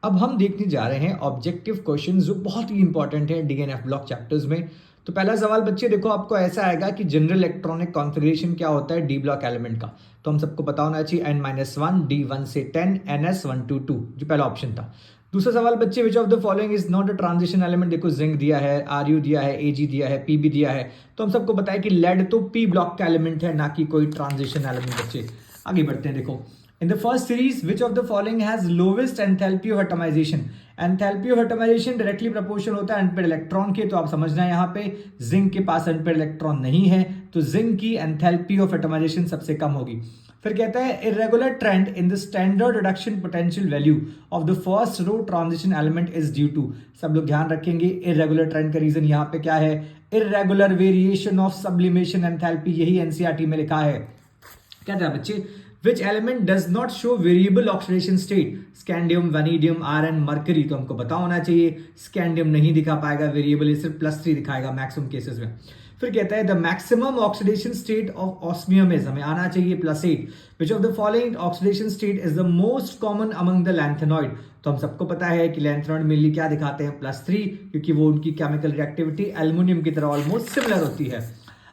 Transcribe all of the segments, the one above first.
अब हम देखने जा रहे हैं ऑब्जेक्टिव क्वेश्चंस जो बहुत ही इंपॉर्टेंट है डीएनएफ ब्लॉक चैप्टर्स में। तो पहला सवाल बच्चे देखो, आपको ऐसा आएगा कि जनरल इलेक्ट्रॉनिक कॉन्फ़िगरेशन क्या होता है डी ब्लॉक एलिमेंट का। तो हम सबको पता होना चाहिए n-1 d1 से 10 ns1 to 2 जो पहला ऑप्शन था। दूसरा सवाल बच्चे, which of the following is not a transition element. देखो जिंक दिया है, आरयू दिया है, एजी दिया है, पीबी दिया है। तो हम सबको पता है कि लेड तो पी ब्लॉक का एलिमेंट है, ना कि कोई ट्रांजिशन एलिमेंट। बच्चे आगे बढ़ते हैं। देखो, in the first series which of the following has lowest enthalpy of atomization। enthalpy of atomization directly proportional होता है अनपेड इलेक्ट्रॉन के। तो आप समझना है यहाँ पे जिंक के पास अनपेड इलेक्ट्रॉन नहीं है, तो जिंक की एंथैल्पी ऑफ एटमाइजेशन सबसे कम होगी। फिर कहता है irregular trend in the standard reduction potential value of the first row transition element is due to. सब लोग ध्यान रखेंगे, इरेगुलर ट्रेंड का रीजन यहाँ पे क्या है, irregular variation of sublimation enthalpy. यही एनसीईआरटी में लिखा है। क्या था बच्चे, which element does not show variable oxidation state। Scandium, vanadium, iron, mercury. तो हमको पता होना चाहिए स्कैंडियम नहीं दिखा पाएगा वेरिएबल, सिर्फ +3 दिखाएगा मैक्सिमम केसेस में। फिर कहता है the maximum oxidation state of osmium is, हमें आना चाहिए +8। Which of the following oxidation state is the most common among the lanthanoid. तो हम सबको पता है कि लैंथेनॉइड मेनली क्या दिखाते हैं, +3, क्योंकि वो उनकी केमिकल रिएक्टिविटी एल्युमिनियम की तरह ऑलमोस्ट सिमिलर होती है।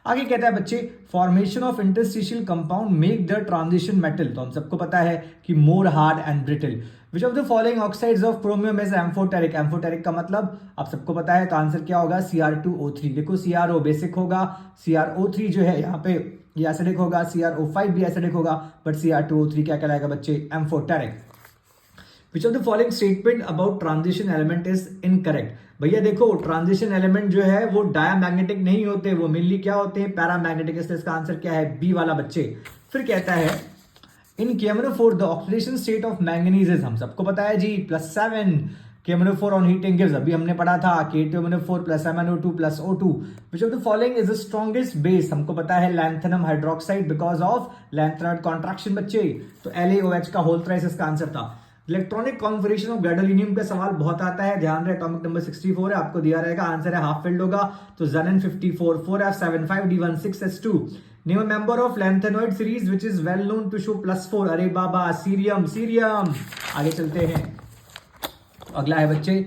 आगे कहता है बच्चे, formation of interstitial compound make the transition metal. तो हम सबको पता है कि मोर hard and brittle. Which of the following oxides of chromium is amphoteric. Amphoteric का मतलब आप सबको पता है, तो आंसर क्या होगा, Cr2O3। देखो CrO बेसिक होगा, CrO3 जो है यहाँ पे ये एसिडिक होगा, CrO5 भी एसिडिक होगा, बट Cr2O3 क्या कहलाएगा बच्चे, amphoteric. Which of the following statement about transition element is incorrect. भैया देखो, ट्रांजिशन एलिमेंट जो है वो डायमैग्नेटिक नहीं होते, वो मेनली क्या होते हैं, पैरामैग्नेटिक। इसका आंसर क्या है, बी वाला बच्चे। फिर कहता है इन KMnO4 the oxidation state of manganese is, हम सबको पता है जी +7। KMnO4 ऑन हीटिंग गिव्स, अभी हमने पढ़ा था K2MnO4 + MnO2 + O2। Which of the following is the strongest base, हमको पता है lanthanum hydroxide because of lanthanoid contraction बच्चे। तो LaOH का होल थ्राइस इसका आंसर था। इलेक्ट्रॉनिक कॉन्फिगरेशन ऑफ गैडोलिनियम का सवाल बहुत आता है, ध्यान रहे एटॉमिक नंबर 64 है, आपको दिया रहेगा, आंसर है हाफ फिल्ड होगा। तो Zn54 4f75d16s2। Name a member of lanthanoid series which is well known to show +4। अरे बाबा, सीरियम। सीरियम। आगे चलते हैं। अगला है बच्चे,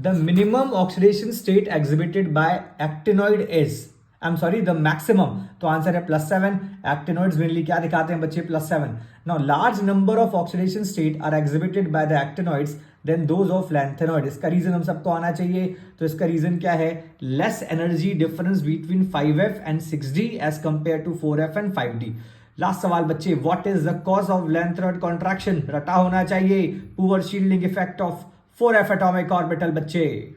the minimum oxidation state exhibited by actinoid is, the maximum. तो आंसर है +7। एक्टिनॉइड्स मेनली क्या दिखाते हैं बच्चे, +7। Now large number of oxidation state are exhibited by the actinoids than those of lanthanoid. इसका रीजन हम सबको आना चाहिए। तो इसका रीजन क्या है, less energy difference between 5f and 6d as compare to 4f and 5d। Last सवाल बच्चे, what is the cause of lanthanoid contraction. रटा होना चाहिए, poor shielding effect of 4f atomic orbital बच्चे।